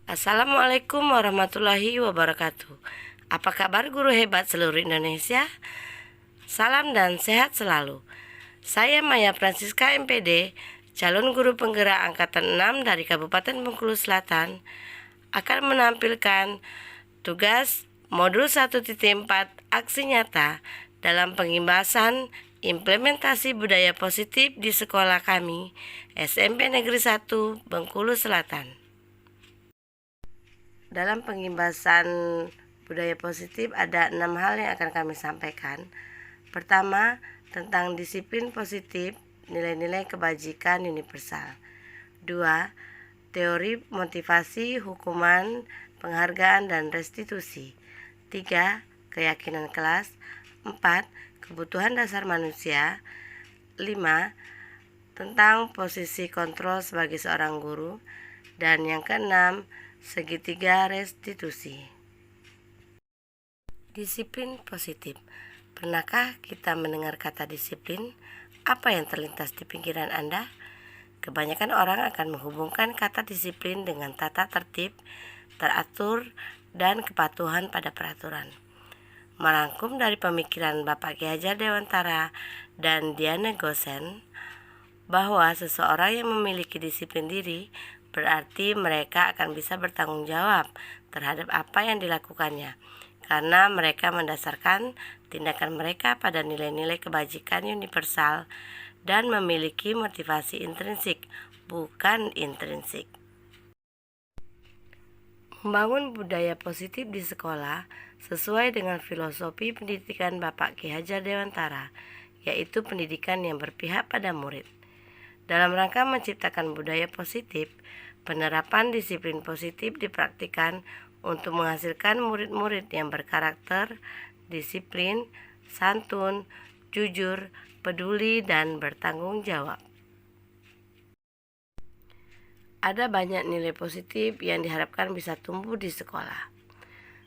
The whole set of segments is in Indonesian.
Assalamualaikum warahmatullahi wabarakatuh. Apa kabar guru hebat seluruh Indonesia? Salam dan sehat selalu. Saya Maya Francisca MPD, calon guru penggerak angkatan 6 dari Kabupaten Bengkulu Selatan, akan menampilkan tugas modul 1.4 aksi nyata dalam pengimbasan implementasi budaya positif di sekolah kami, SMP Negeri 1 Bengkulu Selatan. Dalam pengimbasan budaya positif ada 6 hal yang akan kami sampaikan. Pertama, tentang disiplin positif, nilai-nilai kebajikan universal. 2. Teori motivasi, hukuman, penghargaan, dan restitusi. 3. Keyakinan kelas. 4. Kebutuhan dasar manusia. 5. Tentang posisi kontrol sebagai seorang guru. Dan yang keenam, segitiga restitusi. Disiplin positif. Pernahkah kita mendengar kata disiplin? Apa yang terlintas di pikiran Anda? Kebanyakan orang akan menghubungkan kata disiplin dengan tata tertib, teratur, dan kepatuhan pada peraturan. Merangkum dari pemikiran Bapak Ki Hajar Dewantara dan Diana Gosen, bahwa seseorang yang memiliki disiplin diri berarti mereka akan bisa bertanggung jawab terhadap apa yang dilakukannya, karena mereka mendasarkan tindakan mereka pada nilai-nilai kebajikan universal dan memiliki motivasi intrinsik, bukan intrinsik. Membangun budaya positif di sekolah sesuai dengan filosofi pendidikan Bapak Ki Hajar Dewantara, yaitu pendidikan yang berpihak pada murid. Dalam rangka menciptakan budaya positif, penerapan disiplin positif dipraktikkan untuk menghasilkan murid-murid yang berkarakter, disiplin, santun, jujur, peduli, dan bertanggung jawab. Ada banyak nilai positif yang diharapkan bisa tumbuh di sekolah.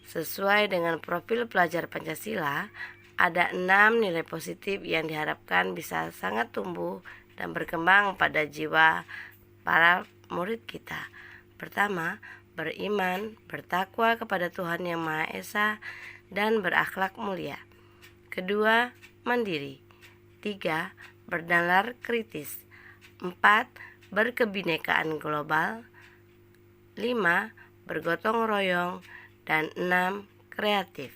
Sesuai dengan profil pelajar Pancasila, ada 6 nilai positif yang diharapkan bisa sangat tumbuh dan berkembang pada jiwa para murid kita. Pertama, beriman, bertakwa kepada Tuhan Yang Maha Esa, dan berakhlak mulia. Kedua, mandiri. 3, bernalar kritis. 4, berkebinekaan global. 5, bergotong royong. Dan 6, kreatif.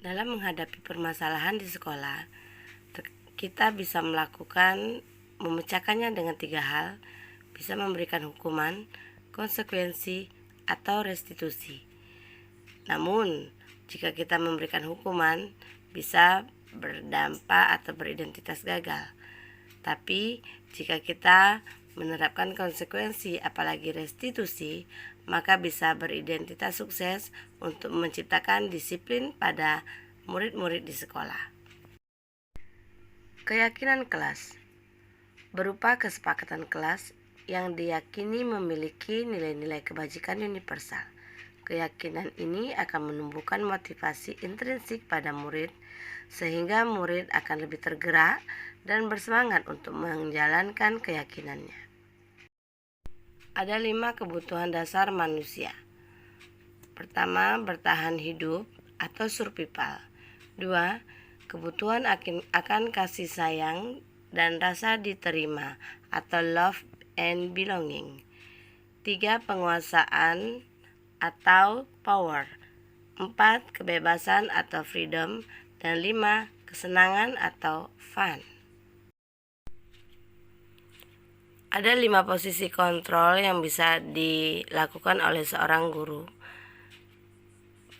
Dalam menghadapi permasalahan di sekolah, kita bisa memecahkannya dengan 3 hal, bisa memberikan hukuman, konsekuensi, atau restitusi. Namun, jika kita memberikan hukuman, bisa berdampak atau beridentitas gagal. Tapi, jika kita menerapkan konsekuensi, apalagi restitusi, maka bisa beridentitas sukses untuk menciptakan disiplin pada murid-murid di sekolah. Keyakinan kelas berupa kesepakatan kelas yang diyakini memiliki nilai-nilai kebajikan universal. Keyakinan ini akan menumbuhkan motivasi intrinsik pada murid, sehingga murid akan lebih tergerak dan bersemangat untuk menjalankan keyakinannya. Ada 5 kebutuhan dasar manusia. Pertama, bertahan hidup atau survival. 2, kebutuhan akan kasih sayang dan rasa diterima atau love and belonging. 3, penguasaan atau power. 4, kebebasan atau freedom. Dan 5, kesenangan atau fun. Ada 5 posisi kontrol yang bisa dilakukan oleh seorang guru.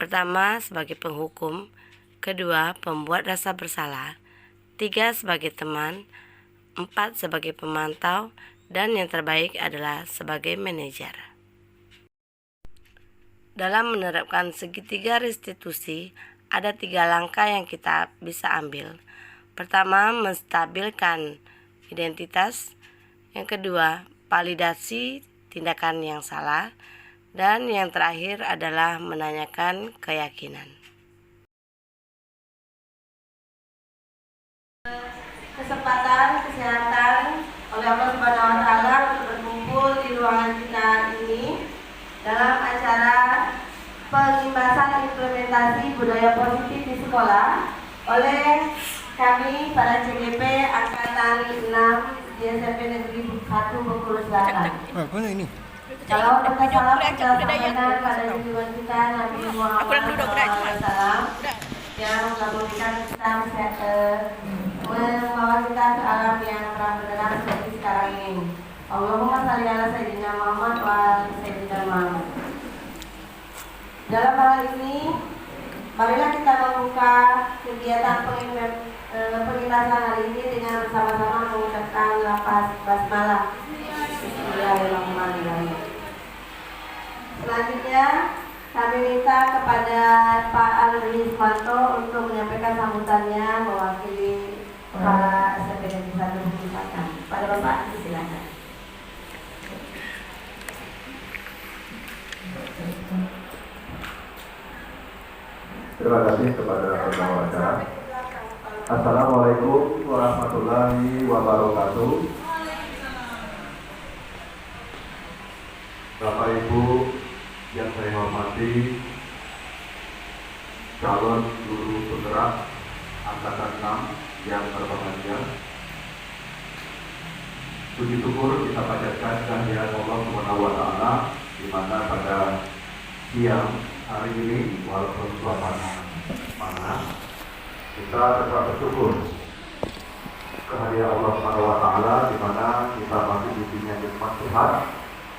Pertama, sebagai penghukum. Kedua, pembuat rasa bersalah. 3, sebagai teman. 4, sebagai pemantau. Dan yang terbaik adalah sebagai manajer. Dalam menerapkan segitiga restitusi, ada 3 langkah yang kita bisa ambil. Pertama, menstabilkan identitas. Yang kedua, validasi tindakan yang salah. Dan yang terakhir adalah menanyakan keyakinan. Kesempatan, kesehatan oleh Allah Subhanahu wa Ta'ala untuk berkumpul di luar ruangan kita ini dalam acara pengimbasan implementasi budaya positif di sekolah oleh kami para CGP Angkatan 6 di SMP Negeri 1 Bengkulu Selatan. Kalau kita salam kita sampaikan pada junjungan kita Nabi Muhammad SAW yang menggabungkan kita membawa kita ke alam yang terang benderang seperti sekarang ini. Allahumma shalli ala Sayyidina Muhammad wa ala Sayyidina Muhammad. Dalam hal ini, marilah kita membuka kegiatan pengimbasan hari ini dengan bersama-sama mengucapkan lafaz basmalah. Bismillahirrahmanirrahim. Selanjutnya, kami minta kepada Pak Alwi Ismanto untuk menyampaikan sambutannya mewakili Kepala SMP Negeri 1 Bengkulu Selatan. Pada Bapak, silakan. Terima kasih kepada pembawa acara. Assalamualaikum warahmatullahi wabarakatuh. Bapak Ibu yang saya hormati, calon guru penggerak Angkatan 6 yang berbahagia. Puji syukur kita panjatkan kehadirat Allah Subhanahu wa Ta'ala, di mana pada siang hari ini walaupun suasana panas, kita tetap bersyukur kehadirat Allah Subhanahu wa Ta'ala, di mana kita masih diberikan nikmat Tuhan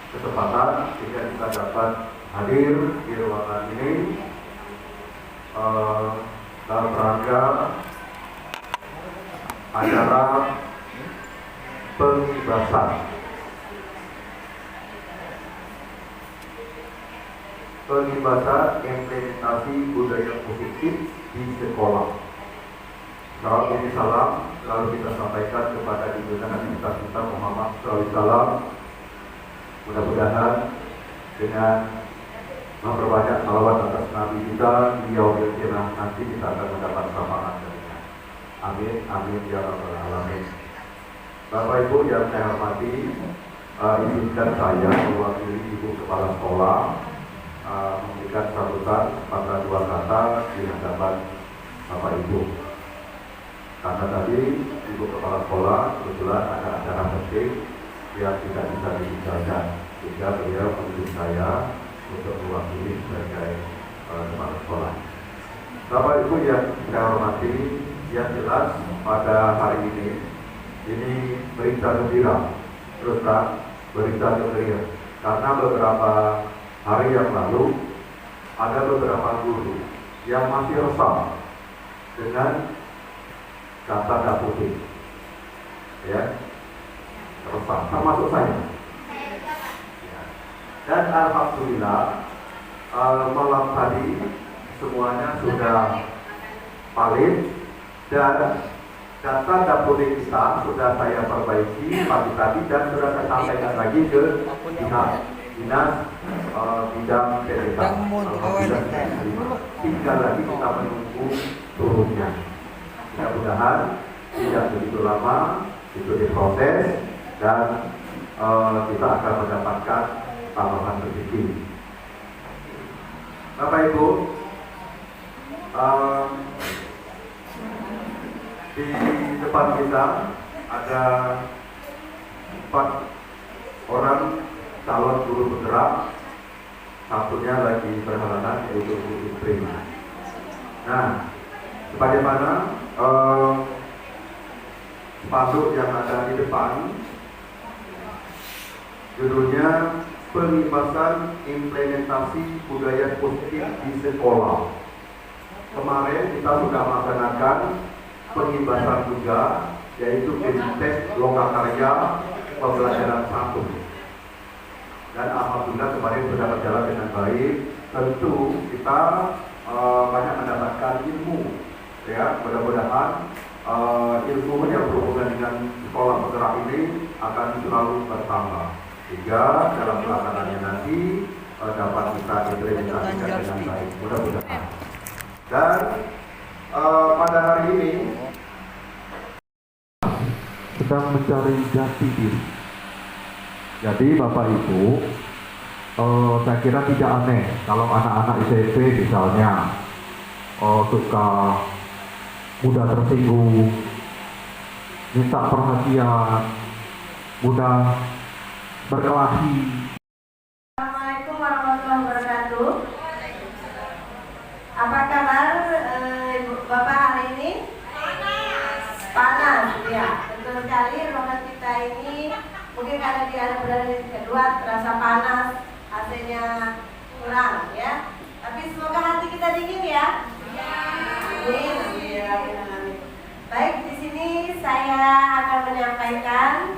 kesempatan sehingga kita dapat hadir di ruangan ini dalam rangka acara pengibasan implementasi budaya positif di sekolah. Salam ini salam lalu kita sampaikan kepada junjungan Nabi kita Muhammad SAW. Mudah-mudahan dengan memperbanyak salawat atas Nabi kita di yaumil qiyamah nanti kita akan mendapat syafaat darinya. Amin, amin ya rabbal alamin. Bapak Ibu yang saya hormati, izinkan saya mewakili Ibu Kepala Sekolah memberikan sambutan pada dua kata di hadapan Bapak Ibu. Karena tadi Ibu Kepala Sekolah kebetulan ada acara penting yang tidak bisa ditinggalkan, sehingga beliau menunjuk saya untuk mewakili sebagai kepala sekolah. Bapak Ibu yang saya hormati, yang jelas pada hari ini berita gembira, terus terang berita gembira, karena beberapa hari yang lalu ada beberapa guru yang masih resah dengan kata daputin, ya, resah, termasuk saya. Dan alhamdulillah malam tadi semuanya sudah valid dan data daputin kita sudah saya perbaiki pagi tadi dan sudah saya sampaikan lagi ke dinas bidang PDK. Tinggal lagi kita menunggu turunnya. Mudah-mudahan tidak begitu lama itu diproses dan kita akan mendapatkan tambahan rezeki. Bapak Ibu, di depan kita ada 4 orang calon guru penggerak, satunya lagi berhalangan yaitu guru istri. Nah, sebagaimana spanduk yang ada di depan, judulnya pengibasan implementasi budaya positif di sekolah. Kemarin kita sudah melaksanakan pengibasan juga, yaitu tes lokakarya pembelajaran 1. Dan alhamdulillah kemarin sudah berjalan dengan baik. Tentu kita banyak mendapatkan ilmu, ya. Mudah-mudahan ilmu yang berhubungan dengan sekolah penggerak ini akan selalu bertambah, sehingga dalam pelaksanaannya nanti dapat kita implementasikan dengan baik. Mudah-mudahan. Dan pada hari ini sedang mencari jati diri. Jadi Bapak Ibu, saya kira tidak aneh kalau anak-anak SMP misalnya suka mudah tersinggung, minta perhatian, mudah berkelahi. Assalamualaikum warahmatullahi wabarakatuh. Apa kabar Bapak hari ini? Panas, ya. Betul sekali. Ruangan kita ini mungkin karena dia ada berada di kedua terasa panas, AC-nya kurang, ya. Tapi semoga hati kita dingin ya. Amin. Amin. Baik, di sini saya akan menyampaikan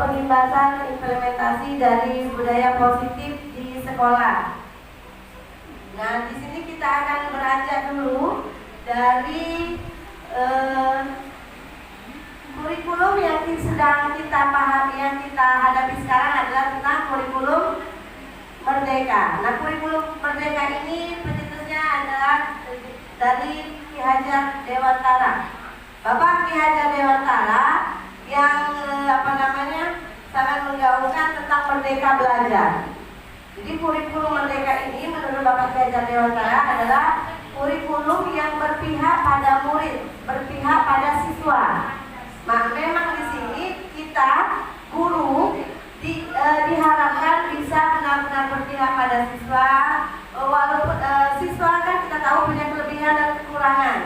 pengimbasan implementasi dari budaya positif di sekolah. Nah, di sini kita akan beranjak dulu dari kurikulum yang sedang kita pahami, yang kita hadapi sekarang adalah tentang kurikulum Merdeka. Nah, kurikulum Merdeka ini pencetusnya adalah dari Ki Hajar Dewantara. Bapak Ki Hajar Dewantara yang sangat menggaungkan tentang merdeka belajar. Jadi kurikulum Merdeka ini menurut Bapak Ki Hajar Dewantara adalah kurikulum yang berpihak pada murid, berpihak pada siswa. Memang di sini kita guru diharapkan bisa benar-benar berpihak pada siswa, walaupun siswa kan kita tahu punya kelebihan dan kekurangan.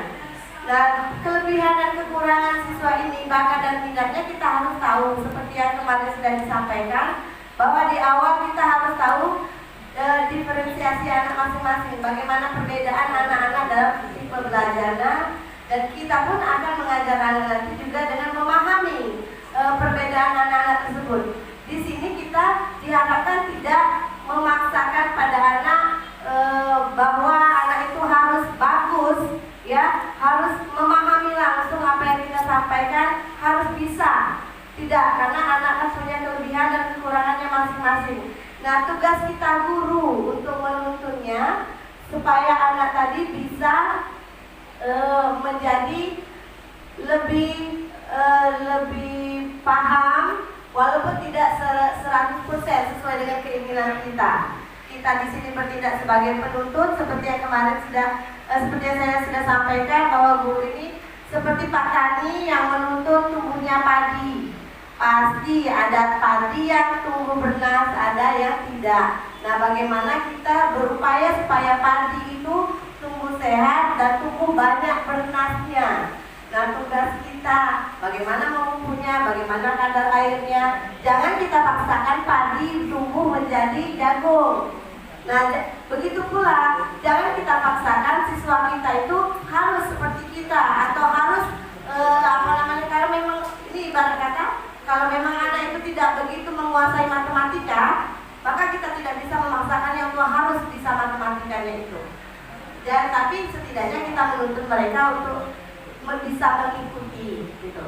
Dan kelebihan dan kekurangan siswa ini, bakat dan minatnya kita harus tahu. Seperti yang kemarin sudah disampaikan, bahwa di awal kita harus tahu diferensiasi anak masing-masing, bagaimana perbedaan anak-anak dalam tipe belajarnya, dan kita pun akan mengajar anak nanti juga dengan memahami perbedaan anak-anak tersebut. Di sini kita diharapkan tidak memaksakan pada anak bahwa anak itu harus bagus, ya, harus memahami langsung apa yang kita sampaikan, harus bisa. Tidak, karena anak-anak punya kelebihan dan kekurangannya masing-masing. Nah, tugas kita guru untuk menuntunnya supaya anak tadi bisa menjadi lebih paham, walaupun tidak 100% sesuai dengan keinginan kita. Kita di sini bertindak sebagai penuntut, seperti yang kemarin seperti yang saya sudah sampaikan, bahwa guru ini seperti Pak Tani yang menuntut tumbuhnya padi. Pasti ada padi yang tumbuh bernas, ada yang tidak. Nah, bagaimana kita berupaya supaya padi itu tumbuh sehat dan tumbuh banyak bernasnya. Nah, tugas kita bagaimana memupuknya, bagaimana kadar airnya. Jangan kita paksakan padi tumbuh menjadi jagung. Nah, begitu pula jangan kita paksakan siswa kita itu harus seperti kita, atau harus karena memang ini ibarat kata, kalau memang anak itu tidak begitu menguasai matematika, maka kita tidak bisa memaksakannya untuk harus bisa matematikanya itu. Dan tapi setidaknya kita menuntut mereka untuk bisa mengikuti, gitu.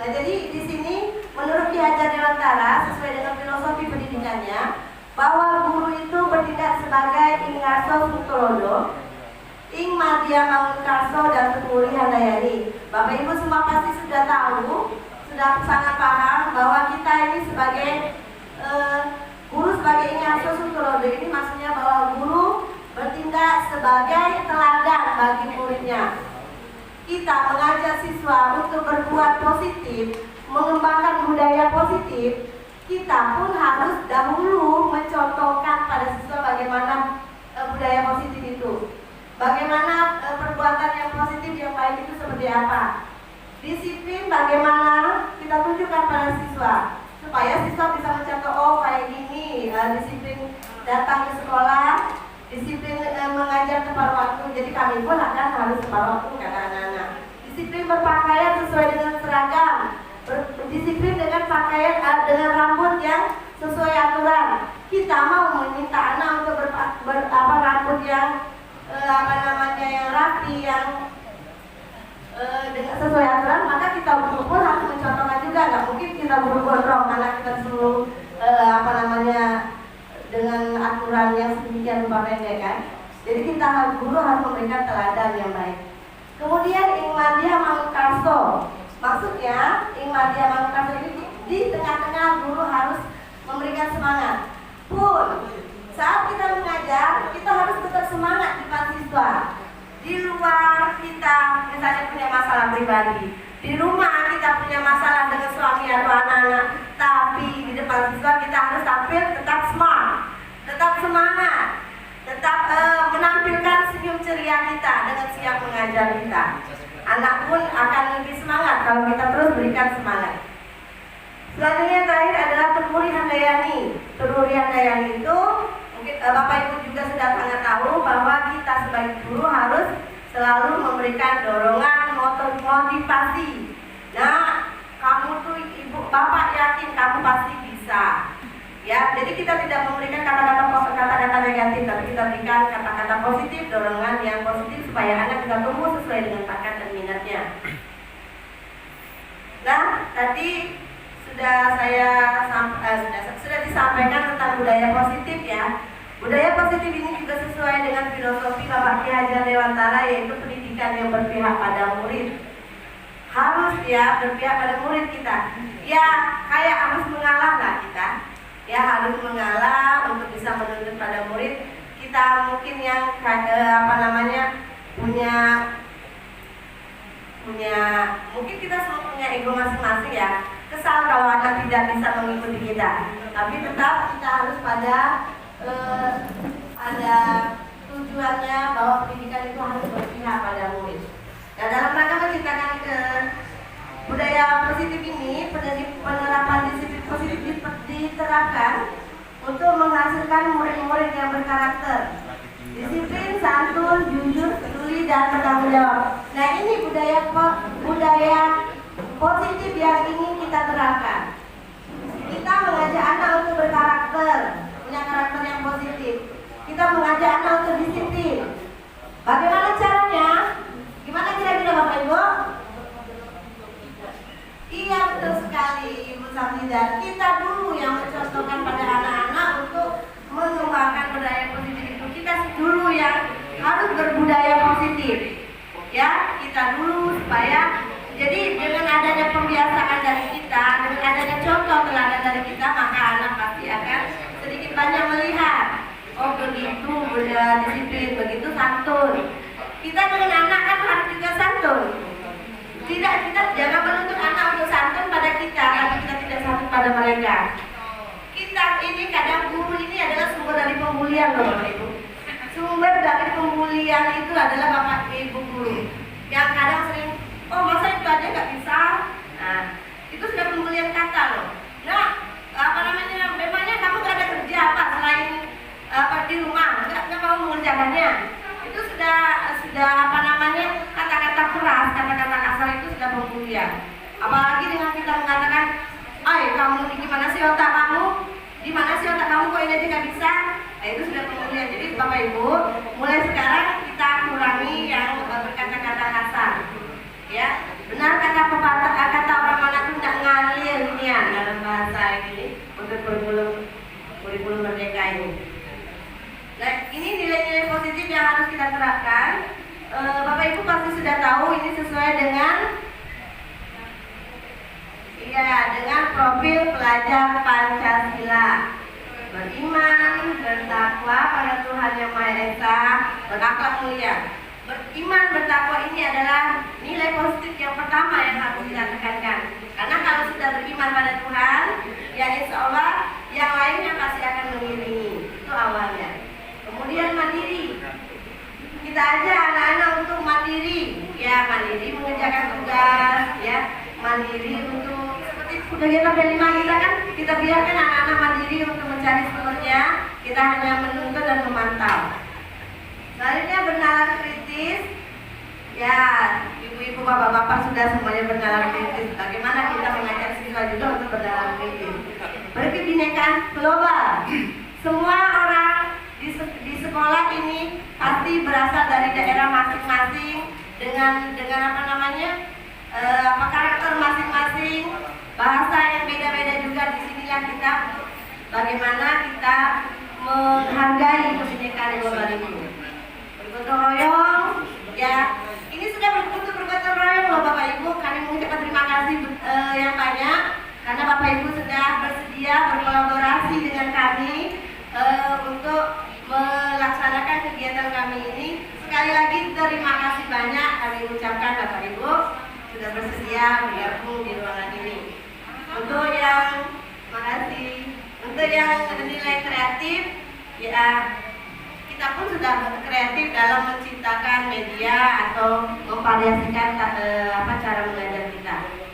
Nah, jadi di sini menurut Ki Hajar Dewantara, sesuai dengan filosofi pendidikannya, bahwa guru itu bertindak sebagai ing ngaso sutulodo, ing madya mangunkarso dan tuturi handayani. Bapak Ibu semua pasti sudah tahu, sudah sangat paham bahwa kita ini sebagai guru, sebagai ing ngaso sutulodo ini maksudnya bahwa guru bertindak sebagai teladan bagi muridnya. Kita mengajar siswa untuk berbuat positif, mengembangkan budaya positif. Kita pun harus dahulu mencontohkan pada siswa bagaimana budaya positif itu, bagaimana perbuatan yang positif yang baik itu seperti apa. Disiplin bagaimana kita tunjukkan pada siswa supaya siswa bisa mencontoh, oh kayak gini, disiplin datang ke sekolah, disiplin mengajar tepat waktu. Jadi kami pun akan harus tepat waktu, kata anak-anak. Disiplin berpakaian sesuai dengan seragam, disiplin dengan pakaian dengan rambut yang sesuai aturan. Kita mau meminta anak untuk rambut yang yang rapi, yang dengan sesuai aturan, maka kita guru pun harus mencontohkan juga. Nggak mungkin kita guru gondrong anak kita suruh dengan aturan yang sedemikian rupa pendek, kan. Jadi kita guru harus memberikan teladan yang baik. Kemudian ing madya mangunkarso, maksudnya ing madya mangunkarso ini di tengah-tengah guru harus memberikan semangat. Pun saat kita mengajar, kita harus tetap semangat di depan siswa. Di luar kita misalnya punya masalah pribadi, di rumah kita punya masalah dengan suami atau anak-anak, tapi di depan siswa kita harus tampil tetap smart, tetap semangat, tetap menampilkan senyum ceria kita dengan siap mengajar kita. Anak pun akan lebih semangat kalau kita terus berikan semangat. Selanjutnya yang terakhir adalah Teduri Handayani. Teduri Handayani itu mungkin Bapak Ibu juga sudah sangat tahu bahwa kita sebagai guru harus selalu memberikan dorongan, motivasi. Nah, kamu tuh ibu, bapak yakin kamu pasti bisa. Ya, jadi kita tidak memberikan kata-kata negatif, tapi kita berikan kata-kata positif, dorongan yang positif supaya anak bisa tumbuh sesuai dengan bakat dan minatnya. Nah, tadi sudah disampaikan tentang budaya positif ya. Budaya positif ini juga sesuai dengan filosofi Bapak Ki Hajar Dewantara, yaitu pendidikan yang berpihak pada murid. Harus ya berpihak pada murid kita. Ya kayak harus mengalah lah kita. Ya harus mengalah untuk bisa menuntut pada murid. Kita mungkin yang mungkin kita semua punya ego masing-masing ya. Kesal kalau anak tidak bisa mengikuti kita. Tapi tetap kita harus pada tujuannya bahwa pendidikan itu harus berpihak pada murid. Nah, dalam rangka menciptakan budaya positif ini, penerapan disiplin positif diterapkan untuk menghasilkan murid-murid yang berkarakter, disiplin, santun, jujur, peduli, dan bertanggung jawab. Nah, ini budaya positif yang ingin kita terapkan. Kita mengajak anak untuk berkarakter, punya karakter yang positif. Kita mengajak anak untuk disiplin. Bagaimana caranya? Gimana kira-kira Bapak Ibu? Iya, betul sekali Ibu Safida. Kita dulu yang mencontohkan pada anak-anak untuk mengembangkan budaya positif itu. Kita dulu yang harus berbudaya positif. Ya, kita dulu supaya jadi dengan adanya pembiasaan dari kita, dengan adanya contoh teladan dari kita, maka anak pasti akan sedikit banyak melihat. Oh begitu, budaya disiplin, begitu santun. Kita dengan anak kan harus juga santun. Tidak, kita jangan menuntut anak untuk santun pada kita, tapi kita tidak santun pada mereka. Kita ini kadang guru ini adalah sumber dari pembulian loh Bapak Ibu. Sumber dari pembulian itu adalah Bapak Ibu guru. Yang kadang sering, oh masa itu aja nggak bisa. Nah, itu sudah pembulian kata loh. Nah, memangnya kamu nggak ada kerja apa selain di rumah, nggak mau mengerjakannya. Itu sudah kata-kata keras, kata-kata kasar itu sudah pembulian. Apalagi dengan kita mengatakan, kamu ini gimana sih otak kamu? Di mana sih otak kamu kok ini aja nggak bisa? Nah, itu sudah pembulian. Jadi Bapak Ibu, mulai sekarang kita kurangi yang berkata-kata kasar. Ya, benar kata pepatah, kata orang mana tuh tidak ngalir ginian dalam bahasa ini untuk kurikulum merdeka ini. Nah, ini nilai-nilai positif yang harus kita terapkan. Bapak Ibu pasti sudah tahu ini sesuai dengan profil pelajar Pancasila. Beriman, bertakwa pada Tuhan Yang Maha Esa, berakhlak mulia. Beriman, bertakwa ini adalah nilai positif yang pertama yang harus kita tekankan. Karena kalau sudah beriman pada Tuhan, ya insya Allah yang lainnya pasti akan mengiringi. Itu awalnya. Kemudian mandiri. Kita ajak anak-anak untuk mandiri. Ya, mandiri mengerjakan tugas, ya. Mandiri untuk seperti kegiatan P5 kita kan, kita biarkan anak-anak mandiri untuk mencari sumbernya. Kita hanya menuntut dan memantau. Selanjutnya bernalar kritis. Ya, ibu-ibu, bapak-bapak sudah semuanya bernalar kritis. Bagaimana kita mengajak siswa juga untuk bernalar kritis? Berkebinekaan global. Semua orang di sekolah ini pasti berasal dari daerah masing-masing dengan karakter masing-masing, bahasa yang beda-beda juga. Di sinilah kita bagaimana kita menghargai kebinekaan global ini. Bergotong royong, ya. Ini sudah bergotong royong loh Bapak Ibu. Kami mengucapkan terima kasih yang banyak karena Bapak Ibu sudah bersedia berkolaborasi dengan kami untuk melaksanakan kegiatan kami ini. Sekali lagi terima kasih banyak kami ucapkan Bapak Ibu sudah bersedia bergabung di ruangan ini. Untuk yang makasih, untuk yang nilai kreatif, ya kita pun sudah kreatif dalam menciptakan media atau memvariasikan cara mengajar kita.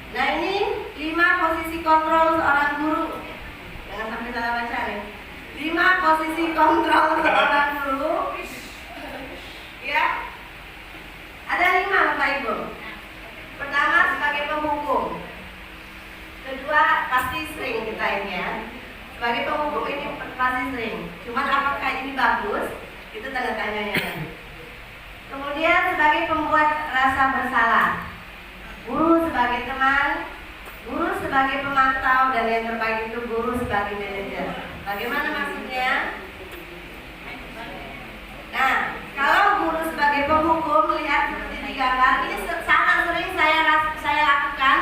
Nah ini 5 posisi kontrol seorang guru. Jangan sampai salah baca nih. 5 posisi kontrol seorang guru. Ya, ada 5 Bapak Ibu. Pertama sebagai penghukum. Kedua pasti sering kita ini ya. Sebagai penghukum ini pasti sering. Cuman apakah ini bagus? Itu tanda tanyanya. Kemudian sebagai pembuat rasa bersalah. Guru sebagai teman, guru sebagai pemantau, dan yang terbaik itu guru sebagai manajer. Bagaimana maksudnya? Nah, kalau guru sebagai penghukum, lihat seperti di gambar, ini sangat sering saya lakukan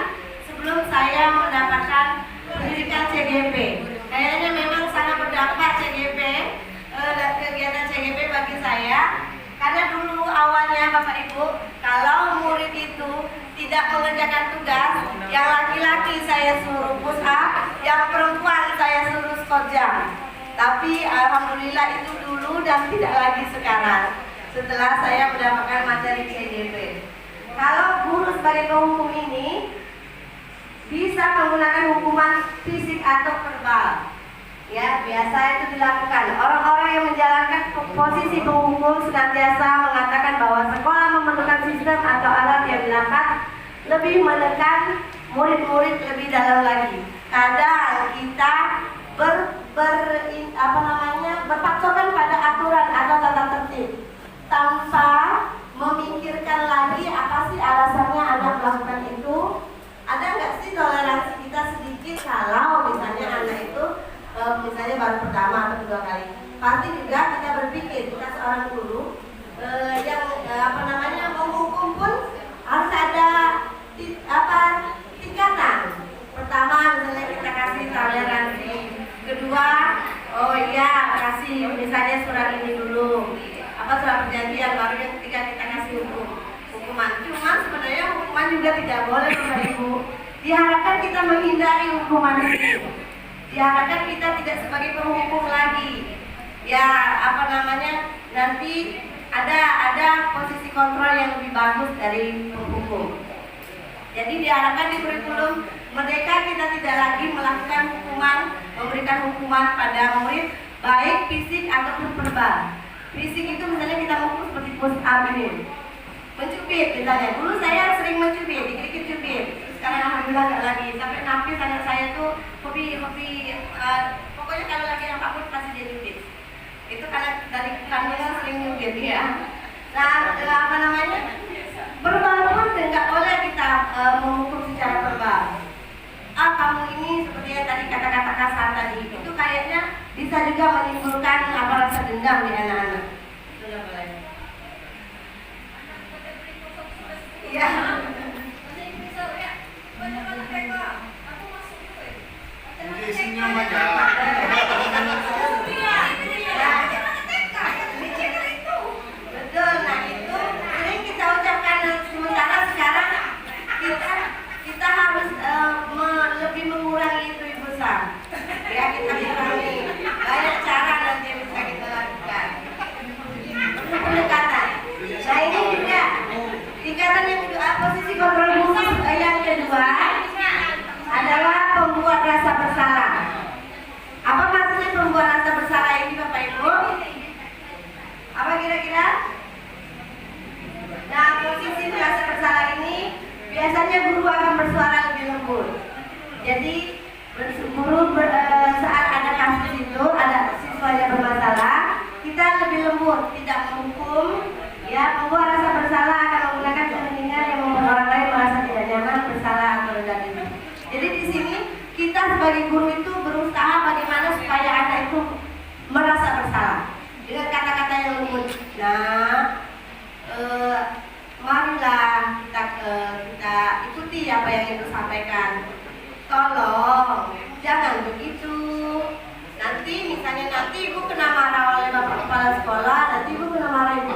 sebelum saya mendapatkan pendidikan CGP. Kayaknya memang sangat berdampak CGP, kegiatan CGP bagi saya. Karena dulu awalnya Bapak Ibu, kalau murid itu tidak mengerjakan tugas, yang laki-laki saya suruh push up, yang perempuan saya suruh squat jump. Tapi alhamdulillah itu dulu dan tidak lagi sekarang. Setelah saya mendapatkan materi CGP. Kalau guru sebagai penghukum ini bisa menggunakan hukuman fisik atau verbal. Ya, biasa itu dilakukan. Orang-orang yang menjalankan posisi penghukum senantiasa mengatakan bahwa sekolah memerlukan sistem atau alat yang dapat lebih menekan murid-murid lebih dalam lagi. Kadang kita berpatokan pada aturan atau tata tertib tanpa memikirkan lagi apa sih alasannya anak melakukan itu. Ada nggak sih toleransi kita sedikit kalau misalnya anak itu misalnya baru pertama atau kedua kali? Pasti juga kita berpikir, kita seorang guru yang menghukum pun harus ada tingkatan. Pertama misalnya kita kasih toleransi, kedua kasih misalnya surat ini dulu, surat perjanjian, baru yang ketiga kita kasih hukuman. Cuma sebenarnya hukuman juga tidak boleh Bapak Ibu. Diharapkan kita menghindari hukuman itu. Diharapkan kita tidak sebagai penghukum lagi. Ya nanti ada posisi kontrol yang lebih bagus dari penghukum. Jadi diharapkan di kurikulum Merdeka kita tidak lagi melakukan hukuman, memberikan hukuman pada murid baik fisik ataupun verbal. Fisik itu misalnya kita mukul seperti push up ini, mencubit misalnya. Dulu saya sering mencubit, dikit-dikit cubit. Sekarang alhamdulillah nggak lagi. Sampai nampis anak saya tuh hobi pokoknya kalau lagi yang takut pasti dia cubit. Itu karena dari kandungan sering cubit ya. Nah verbal pun nggak boleh kita menghukum secara verbal. Kamu ini seperti yang tadi kata-kata kasar tadi, itu kayaknya bisa juga menimbulkan rasa dendam di anak-anak. Itu nggak boleh. Iya. Isinya aja. Betul, nah itu sering kita ucapkan. Sementara sekarang kita harus lebih mengurangi itu Ibu Sam. Ya, kita kurangi. Banyak cara nanti yang bisa kita lakukan. Pendekatan. Nah ini juga tingkatan yang kedua, posisi kontrol khusus yang kedua adalah pembuat rasa bersalah. tolong jangan begitu. Nanti misalnya nanti ibu kena marah oleh bapak kepala sekolah, nanti ibu kena marah ibu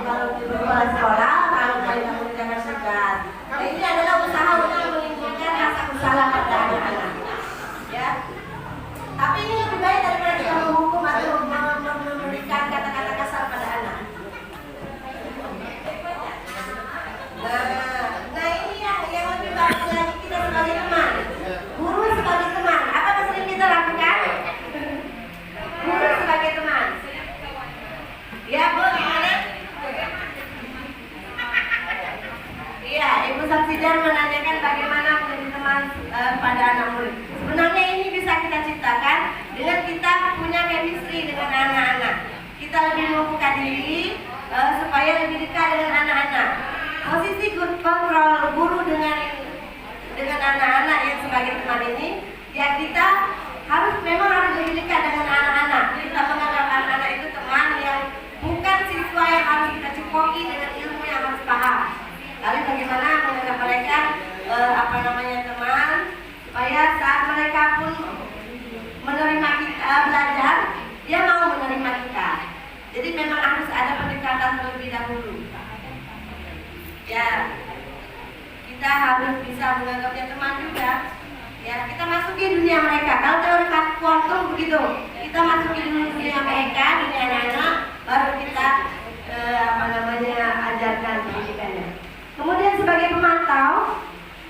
kepala sekolah kalau kalian mengerjakan tugas. Nah, ini adalah usaha untuk menimbulkan rasa bersalah pada anak-anak, ya. Tapi ini lebih baik daripada kita menghukum atau memberikan kata-kata kasar pada anak. Nah ini yang lebih baik lagi kita sebagai teman, guru sebagai teman. Apa yang sering kita lakukan? Guru sebagai teman. Ya Bu, gimana? Iya, Ibu Samsidar menanyakan bagaimana menjadi teman pada anak murid. Sebenarnya ini bisa kita ciptakan dengan kita punya chemistry dengan anak-anak. Kita lebih membuka diri supaya lebih dekat dengan anak-anak. Posisi kontrol guru dengan anak-anak yang sebagai teman ini, ya kita memang harus lebih dekat dengan anak-anak. Kita menganggap anak-anak itu teman yang bukan siswa yang harus kita cekoki dengan ilmu yang harus paham. Lalu bagaimana menganggap mereka teman, supaya saat mereka pun menerima kita belajar, dia mau menerima kita. Jadi memang harus ada pendekatan terlebih dahulu. Ya, kita harus bisa menganggapnya teman juga. Ya, kita masuki dunia mereka. Kalau teori kuantum begitu, kita masuki dulu dunia mereka, dunia anak-anak, baru kita ajarkan pendidikannya. Kemudian sebagai pemantau,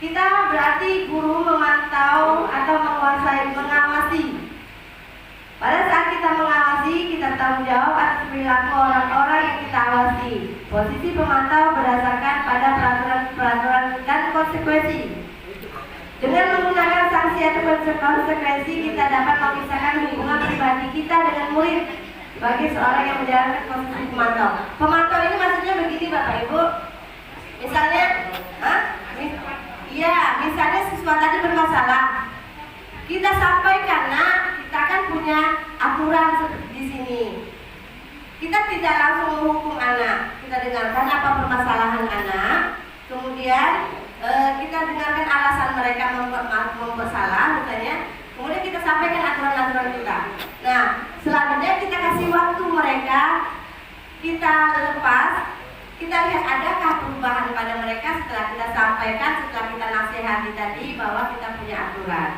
kita berarti guru memantau atau mengawasi. Pada saat kita mengawasi, kita tanggung jawab atas perilaku orang-orang yang kita awasi. Posisi pemantau berdasarkan pada peraturan dan konsekuensi. Dengan menggunakan sanksi atau konsekuensi, kita dapat memisahkan hubungan pribadi kita dengan murid sebagai seorang yang menjalankan posisi pemantau. Pemantau ini maksudnya begini Bapak Ibu. Misalnya, misalnya siswa tadi bermasalah. Kita sampaikan, kita kan punya aturan seperti di sini. Kita tidak langsung menghukum anak. Kita dengarkan apa permasalahan anak. Kemudian kita dengarkan alasan mereka membuat salah, misalnya. Kemudian kita sampaikan aturan-aturan kita. Nah, selanjutnya kita kasih waktu mereka. Kita lepas. Kita lihat adakah perubahan pada mereka setelah kita sampaikan, setelah kita nasihati tadi bahwa kita punya aturan.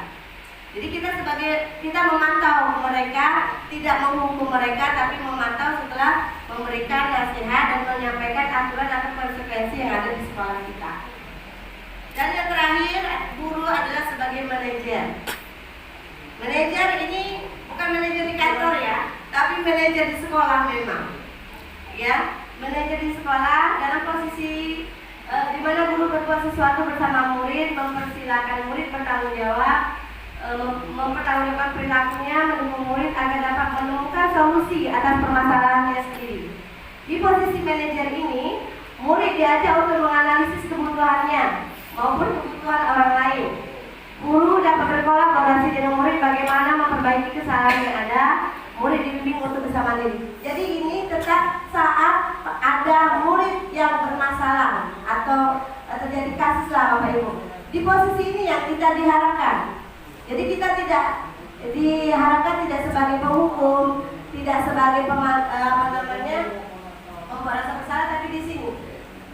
Jadi kita memantau mereka, tidak menghukum mereka, tapi memantau setelah memberikan nasihat dan menyampaikan aturan atau konsekuensi yang ada di sekolah kita. Dan yang terakhir, guru adalah sebagai manajer. Manajer ini bukan manajer di kantor ya, tapi manajer di sekolah memang. Ya. Manajer di sekolah dalam posisi di mana guru berbuat sesuatu bersama murid, mempersilahkan murid bertanggung jawab, mempertanggungjawabkan perilakunya, mendukung murid agar dapat menemukan solusi atas permasalahannya sendiri. Di posisi manajer ini, murid diajak untuk menganalisis kebutuhannya maupun kebutuhan orang lain. Guru dapat berkolaborasi dengan murid bagaimana memperbaiki kesalahan yang ada. Murid dibimbing untuk bisa mandiri. Jadi ini tetap saat ada murid yang bermasalah atau terjadi kasus lah Bapak Ibu. Di posisi ini yang kita diharapkan. Jadi kita tidak diharapkan tidak sebagai penghukum, tidak sebagai membuat rasa bersalah, tapi di sini.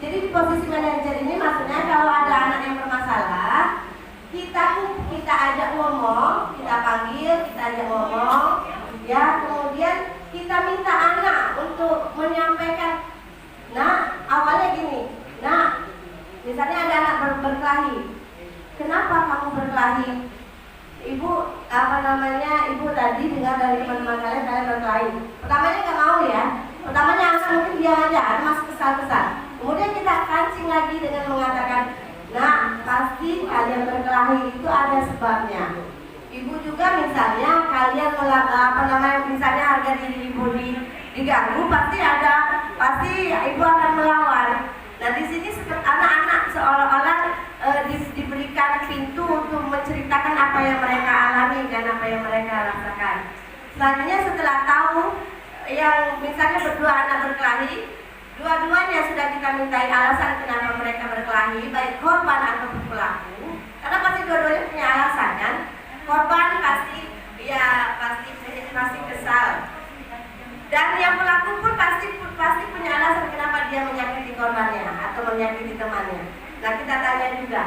Jadi di posisi manajer ini maksudnya kalau ada anak yang bermasalah, kita ajak ngomong, kita panggil, kita ajak ngomong. Ya, kemudian kita minta anak untuk menyampaikan. Nah, awalnya gini. Nah, misalnya ada anak berkelahi. Kenapa kamu berkelahi? Ibu, Ibu tadi dengar dari teman-teman kalian berkelahi. Pertamanya nggak mau ya. Pertamanya anak mungkin dia aja, masih kesal-kesal. Kemudian kita pancing lagi dengan mengatakan, nah, pasti kalian berkelahi itu ada sebabnya. Ibu juga misalnya kalian misalnya harga diri ibu diganggu, pasti ibu akan melawan. Nah di sini anak-anak seolah-olah diberikan pintu untuk menceritakan apa yang mereka alami dan apa yang mereka rasakan. Selanjutnya setelah tahu yang misalnya berdua anak berkelahi, dua-duanya sudah kita mintai alasan kenapa mereka berkelahi, baik korban atau pelaku, karena pasti dua-duanya punya alasan kan. korban pasti kesal. Dan yang pelaku pun pasti punya alasan kenapa dia menyakiti korbannya atau menyakiti temannya. Nah, kita tanya juga.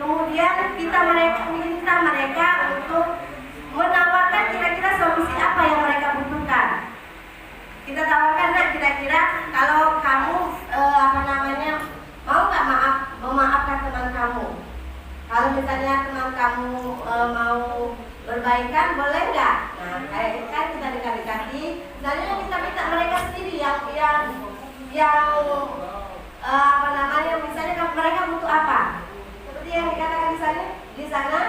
Kemudian kita minta mereka untuk menawarkan kira-kira solusi apa yang mereka butuhkan. Kita tawarkan, nah, kira-kira kalau kamu mau nggak memaafkan teman kamu. Kalau misalnya teman kamu mau berbaikan, boleh nggak? Nah, kayak kan kita dikasih. Misalnya kita minta mereka sendiri yang misalnya mereka butuh apa? Seperti yang dikatakan di sana,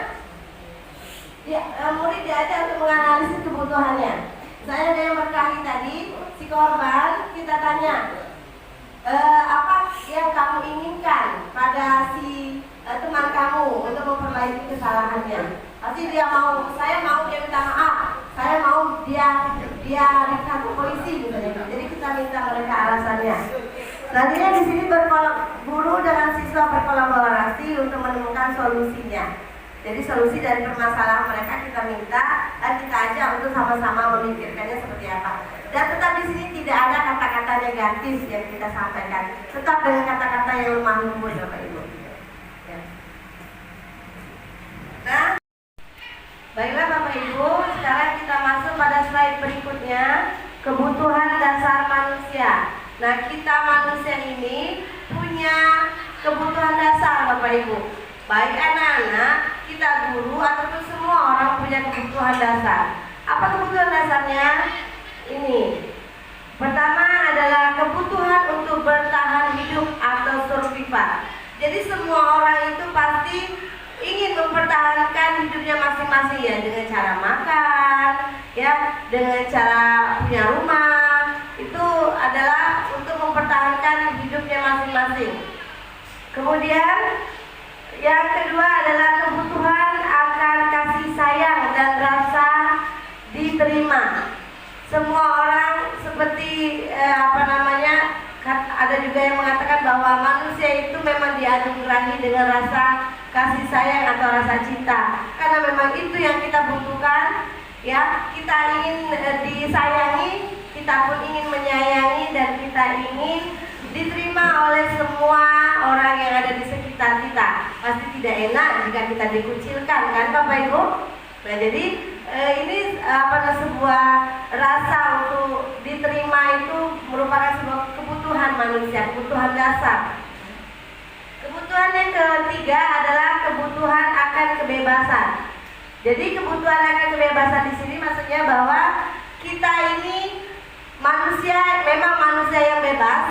murid diajak untuk menganalisis kebutuhannya. Misalnya ada yang berkelahi tadi, si korban kita tanya, apa yang kamu inginkan pada si teman kamu untuk memperbaiki kesalahannya. Pasti dia mau, saya mau dia minta maaf, saya mau dia di kantor polisi misalnya. Jadi kita minta mereka alasannya. Nantinya di sini guru dengan siswa berkolaborasi untuk menemukan solusinya. Jadi solusi dari permasalahan mereka kita minta dan kita ajak untuk sama-sama memikirkannya seperti apa. Dan tetap di sini tidak ada kata-kata negatif yang kita sampaikan. Tetap dengan kata-kata yang lemah lembut, Bapak Ibu. Ya. Nah, baiklah Bapak Ibu, sekarang kita masuk pada slide berikutnya, kebutuhan dasar manusia. Nah, kita manusia ini punya kebutuhan dasar Bapak Ibu. Baik anak-anak, kita guru, ataupun semua orang punya kebutuhan dasar. Apa kebutuhan dasarnya? Ini. Pertama adalah kebutuhan untuk bertahan hidup atau survival. Jadi semua orang itu pasti ingin mempertahankan hidupnya masing-masing, ya, dengan cara makan, ya, dengan cara punya rumah. Itu adalah untuk mempertahankan hidupnya masing-masing. Kemudian yang kedua adalah kebutuhan akan kasih sayang dan rasa diterima. Semua orang seperti ada juga yang mengatakan bahwa manusia itu memang dianugerahi dengan rasa kasih sayang atau rasa cinta. Karena memang itu yang kita butuhkan, ya. Kita ingin disayangi, kita pun ingin menyayangi, dan kita ingin diterima oleh semua orang yang ada di sekitar kita. Pasti tidak enak jika kita dikucilkan, kan Bapak Ibu? Nah, jadi ini sebuah rasa untuk diterima itu merupakan sebuah kebutuhan manusia, kebutuhan dasar. Kebutuhan yang ketiga adalah kebutuhan akan kebebasan. Jadi kebutuhan akan kebebasan di sini maksudnya bahwa kita ini memang manusia yang bebas,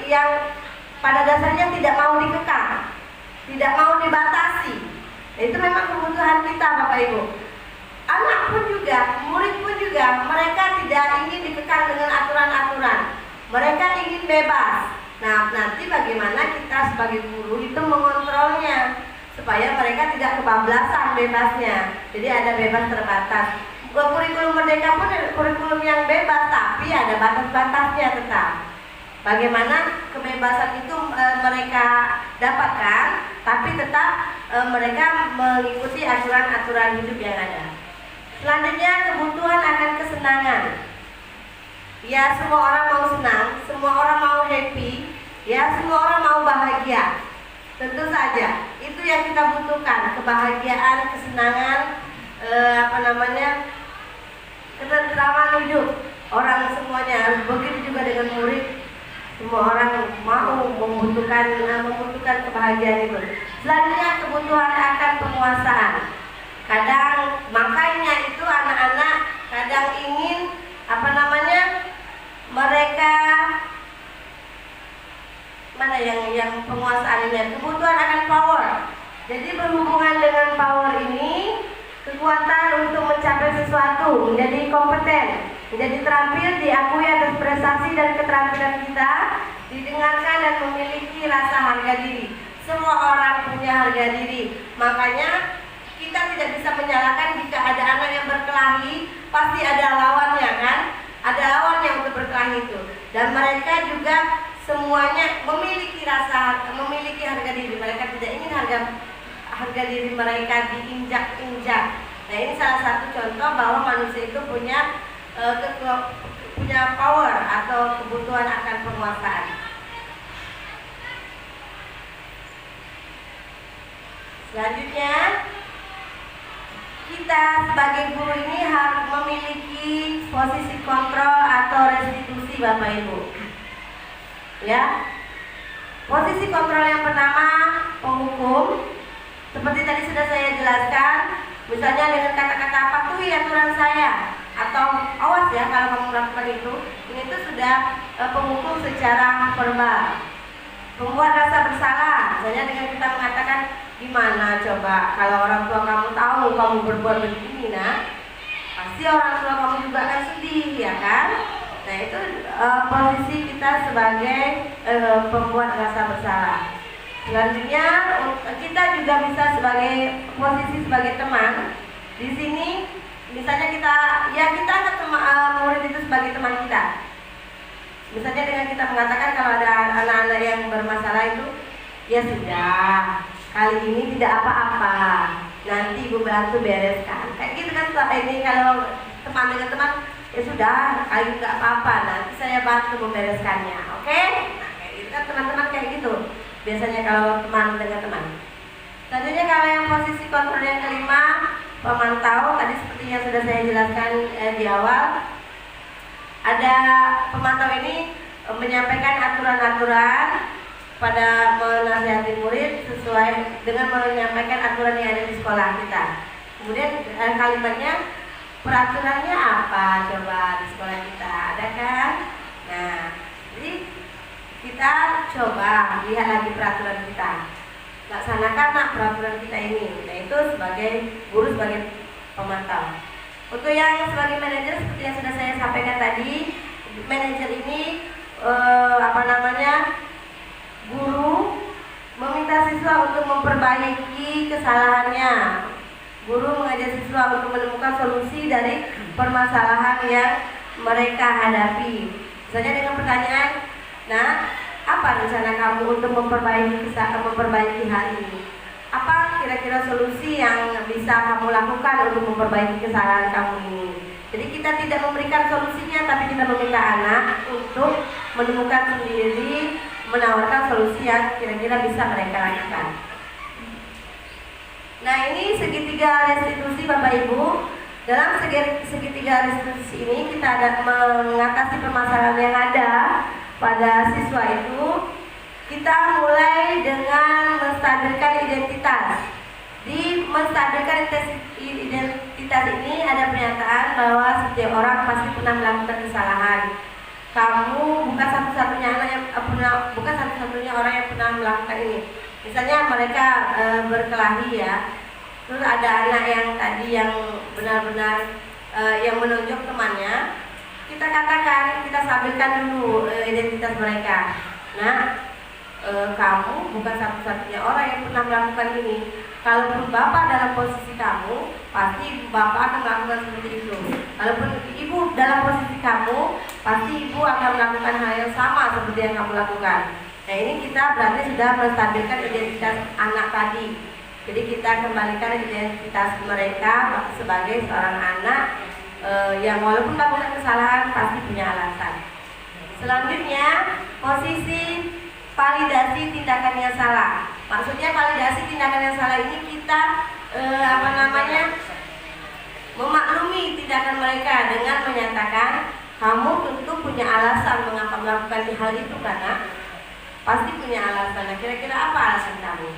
yang pada dasarnya tidak mau dikekang, tidak mau dibatasi. Itu memang kebutuhan kita Bapak Ibu. Anak pun juga, murid pun juga, mereka tidak ingin dikekang dengan aturan-aturan. Mereka ingin bebas. Nah, nanti bagaimana kita sebagai guru itu mengontrolnya supaya mereka tidak kebablasan bebasnya. Jadi ada bebas terbatas. Kurikulum Merdeka pun kurikulum yang bebas, tapi ada batas-batasnya tetap. Bagaimana kebebasan itu mereka dapatkan, tapi tetap mereka mengikuti aturan-aturan hidup yang ada. Selanjutnya kebutuhan akan kesenangan. Ya, semua orang mau senang, semua orang mau happy, ya, semua orang mau bahagia. Tentu saja, itu yang kita butuhkan, kebahagiaan, kesenangan, ketentraman hidup. Orang semuanya, begitu juga dengan murid. Semua orang mau membutuhkan kebahagiaan itu. Selanjutnya kebutuhan akan penguasaan. Kadang makanya itu anak-anak kadang ingin mereka yang penguasaan ini, kebutuhan akan power. Jadi berhubungan dengan power ini, kekuatan untuk mencapai sesuatu, menjadi kompeten, menjadi terampil, diakui atas prestasi dan keterampilan kita, didengarkan dan memiliki rasa harga diri. Semua orang punya harga diri, makanya kita tidak bisa menyalahkan jika ada anak yang berkelahi, pasti ada lawannya, kan? Ada lawannya untuk berkelahi itu. Dan mereka juga semuanya memiliki harga diri. Mereka tidak ingin harga diri mereka diinjak-injak. Nah, ini salah satu contoh bahwa manusia itu punya power atau kebutuhan akan penguasaan. Selanjutnya, kita sebagai guru ini harus memiliki posisi kontrol atau restitusi, Bapak Ibu. Ya, posisi kontrol yang pertama penghukum. Seperti tadi sudah saya jelaskan, misalnya dengan kata-kata patuhi aturan saya, atau awas ya kalau kamu melakukan itu. Ini tuh sudah penghukum secara verbal. Membuat rasa bersalah, misalnya dengan kita mengatakan, gimana coba kalau orang tua kamu tahu kamu berbuat begini, nah pasti orang tua kamu juga akan sedih, ya kan? Nah, itu posisi kita sebagai pembuat rasa bersalah. Selanjutnya, kita juga bisa sebagai posisi sebagai teman. Di sini misalnya kita anggap murid itu sebagai teman kita. Misalnya dengan kita mengatakan kalau ada anak-anak yang bermasalah itu, ya sudah, kali ini tidak apa-apa, nanti ibu bantu bereskan. Kayak gitu kan, ini kalau teman dengan teman, ya sudah, kali ini nggak apa-apa, nanti saya bantu membereskannya, oke? Nah, kayak gitu kan teman-teman kayak gitu. Biasanya kalau teman dengan teman. Selanjutnya kalau yang posisi kontrol yang kelima, pemantau. Tadi seperti yang sudah saya jelaskan di awal, ada pemantau ini menyampaikan aturan-aturan pada menasihati murid sesuai dengan menyampaikan aturan yang ada di sekolah kita. Kemudian kalimatnya, peraturannya apa coba di sekolah kita, ada kan? Nah, jadi kita coba lihat lagi peraturan kita, laksanakan peraturan kita ini. Nah, itu sebagai guru, sebagai pemantau. Untuk yang sebagai manajer, seperti yang sudah saya sampaikan tadi, manajer ini guru meminta siswa untuk memperbaiki kesalahannya. Guru mengajak siswa untuk menemukan solusi dari permasalahan yang mereka hadapi. Misalnya dengan pertanyaan, nah, apa rencana kamu untuk memperbaiki hal ini? Apa kira-kira solusi yang bisa kamu lakukan untuk memperbaiki kesalahan kamu ini? Jadi kita tidak memberikan solusinya, tapi kita meminta anak untuk menemukan sendiri, menawarkan solusi yang kira-kira bisa mereka lakukan. Nah, ini segitiga restitusi, Bapak Ibu. Dalam segitiga restitusi ini kita ada mengatasi permasalahan yang ada pada siswa itu. Kita mulai dengan menstabilkan identitas. Di menstabilkan identitas ini ada pernyataan bahwa setiap orang pasti pernah melakukan kesalahan. Kamu bukan satu-satunya orang yang pernah melakukan ini. Misalnya mereka berkelahi ya, terus ada anak yang tadi yang benar-benar yang menonjok temannya, kita katakan, kita stabilkan dulu identitas mereka. Nah, kamu bukan satu-satunya orang yang pernah melakukan ini. Kalaupun bapak dalam posisi kamu, pasti bapak akan melakukan seperti itu. Kalaupun ibu dalam posisi kamu, pasti ibu akan melakukan hal yang sama seperti yang kamu lakukan. Nah, ini kita berarti sudah menstabilkan identitas anak tadi. Jadi kita kembalikan identitas mereka sebagai seorang anak yang walaupun melakukan kesalahan pasti punya alasan. Selanjutnya, posisi validasi tindakan yang salah. Maksudnya validasi tindakan yang salah ini kita memaklumi tindakan mereka dengan menyatakan kamu tentu punya alasan mengapa melakukan hal itu, karena pasti punya alasan. Nah, kira-kira apa alasan kamu?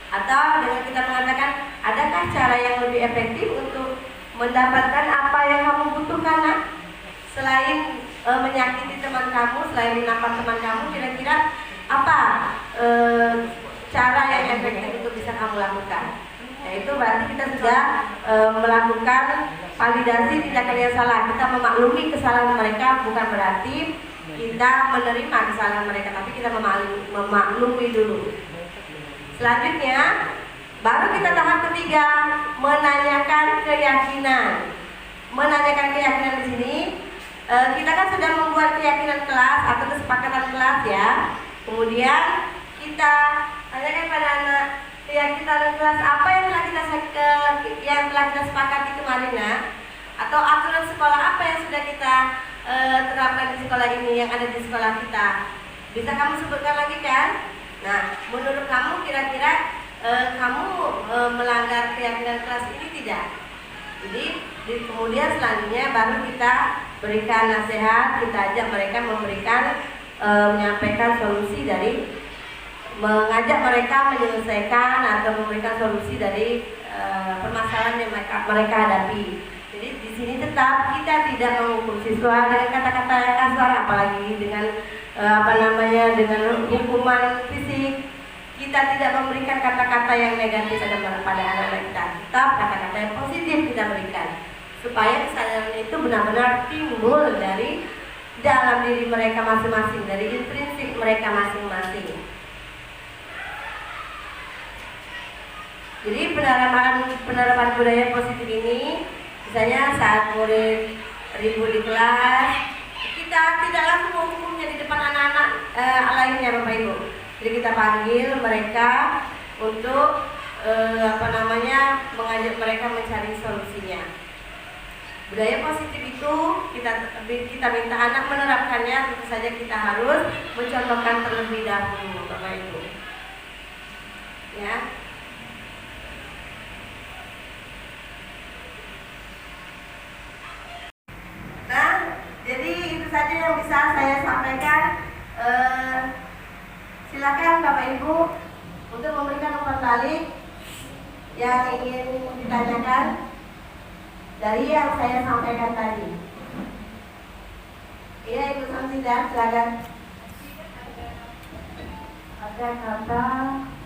Atau dengan kita mengatakan, adakah cara yang lebih efektif untuk mendapatkan apa yang kamu butuhkan, nak? Selain menyakiti teman kamu, selain menampar teman kamu, kira-kira apa cara yang efektif untuk bisa kamu lakukan? Nah, itu berarti kita sudah melakukan validasi tindakan yang salah. Kita memaklumi kesalahan mereka, bukan berarti kita menerima kesalahan mereka, tapi kita memaklumi dulu. Selanjutnya, baru kita tahap ketiga, menanyakan keyakinan. Menanyakan keyakinan di sini, kita kan sudah membuat keyakinan kelas atau kesepakatan kelas ya. Kemudian kita tanyakan pada anak, Ya, kita kelas apa yang telah kita sepakati kemarin ya, atau aturan sekolah apa yang sudah kita terapkan di sekolah ini, yang ada di sekolah kita. Bisa kamu sebutkan lagi kan? Nah, menurut kamu kira-kira kamu melanggar keyakinan kelas ini tidak? Jadi kemudian selanjutnya baru kita berikan nasihat, kita ajak mereka menyampaikan solusi dari, mengajak mereka menyelesaikan atau memberikan solusi dari permasalahan yang mereka hadapi. Jadi di sini tetap kita tidak mengukur siswa dengan kata-kata yang kasar, apalagi dengan dengan hukuman fisik. Kita tidak memberikan kata-kata yang negatif pada anak-anak kita. Tetap kata-kata yang positif kita berikan, supaya kesadaran itu benar-benar timbul dari dalam diri mereka masing-masing, dari intrinsik mereka masing-masing. Jadi penerapan budaya positif ini, misalnya saat murid ribut di kelas, kita tidak langsung menghukumnya di depan anak-anak lainnya, Bapak Ibu. Jadi kita panggil mereka untuk mengajak mereka mencari solusinya. Budaya positif itu kita minta anak menerapkannya, tentu saja kita harus mencontohkan terlebih dahulu, Bapak Ibu. Ya. Nah, jadi itu saja yang bisa saya sampaikan. Silakan Bapak Ibu untuk memberikan umpan balik yang ingin ditanyakan dari yang saya sampaikan tadi. Iya, Ibu Samsidah, silakan. Ada kata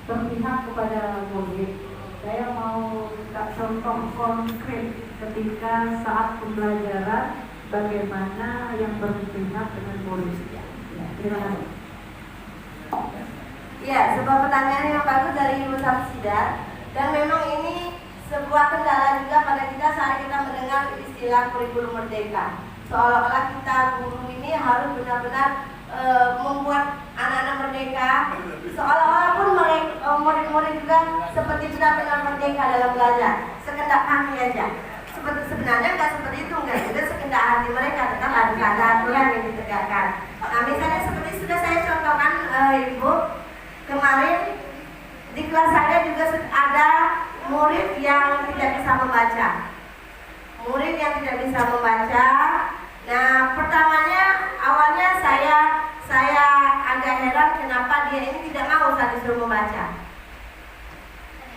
berpihak kepada murid. Saya mau minta contoh konkret ketika saat pembelajaran bagaimana yang berpihak dengan murid. Ya, terima kasih. Ya, sebuah pertanyaan yang bagus dari Ibu Samsidah, dan memang ini sebuah kendala juga pada kita saat kita mendengar istilah kurikulum merdeka. Seolah-olah kita guru ini harus benar-benar membuat anak-anak merdeka, seolah-olah pun murid-murid juga seperti benar-benar merdeka dalam belajar, sekedar kami aja. Sebenarnya nggak seperti itu, nggak juga sekedar hati mereka, tetap harus ada aturan yang ditegakkan. Nah, misalnya seperti sudah saya contohkan, Ibu, kemarin di kelas saya juga ada murid yang tidak bisa membaca. Murid yang tidak bisa membaca. Nah, pertamanya awalnya saya agak heran kenapa dia ini tidak mau saat disuruh membaca.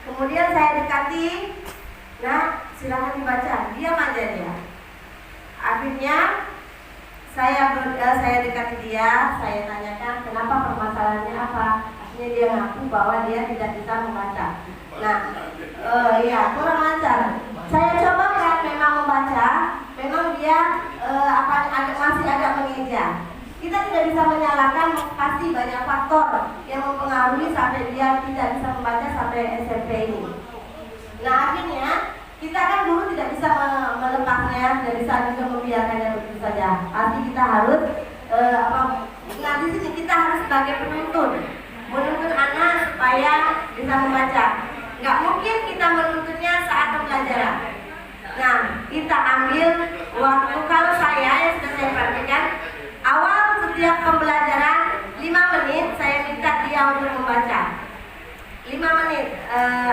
Kemudian saya dekati, nah silakan dibaca, diam aja dia. Akhirnya saya dekati dia, saya tanyakan kenapa, permasalahannya apa. Akhirnya dia ngaku bahwa dia tidak bisa membaca. Nah, iya, kurang ajar. Saya coba kan memang membaca, memang dia masih agak mengeja. Kita tidak bisa menyalahkan, pasti banyak faktor yang mempengaruhi sampai dia tidak bisa membaca sampai SMP ini. Nah, akhirnya kita kan dulu tidak bisa melepasnya, tidak bisa juga membiarkannya begitu saja. Pasti kita harus nah di sini kita harus sebagai menuntun anak supaya bisa membaca. Nggak mungkin kita menuntutnya saat pembelajaran. Nah, kita ambil waktu, kalau saya yang sudah saya praktikkan, awal setiap pembelajaran 5 menit saya minta dia untuk membaca. 5 menit,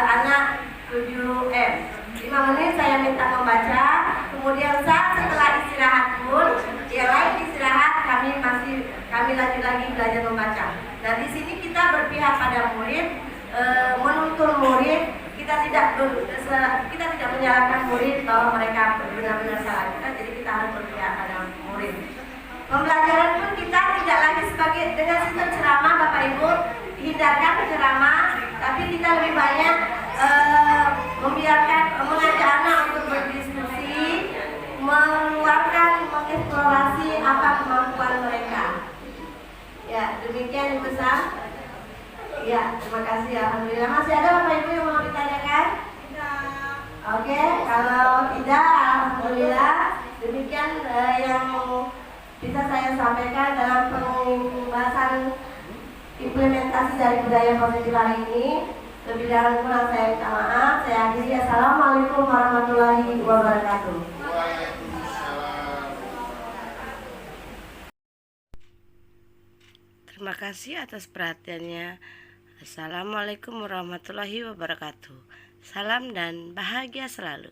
anak 7M. 5 menit saya minta membaca. Kemudian saat setelah istirahat pun, dia lain istirahat, kami lanjut lagi belajar membaca. Nah, di sini kita berpihak pada murid, menuntun murid. Kita tidak menyalahkan murid bahwa mereka benar-benar salah. Jadi kita harus berpihak pada murid. Pembelajaran pun kita tidak lagi sebagai dengan sistem ceramah, Bapak Ibu, hindarkan ceramah, tapi kita lebih banyak mengajak anak untuk berdiskusi, mengeksplorasi apa kemampuan mereka. Ya, demikian Ibu Sam. Ya, terima kasih. Alhamdulillah. Masih ada Bapak Ibu yang mau ditanyakan? Tidak. Oke, kalau tidak, alhamdulillah. Demikian yang bisa saya sampaikan dalam pembahasan implementasi dari budaya positif hari ini. Lebih dari kurang saya minta maaf. Saya akhiri. Assalamualaikum warahmatullahi wabarakatuh. Waalaikumsalam. Terima kasih atas perhatiannya. Assalamualaikum warahmatullahi wabarakatuh. Salam dan bahagia selalu.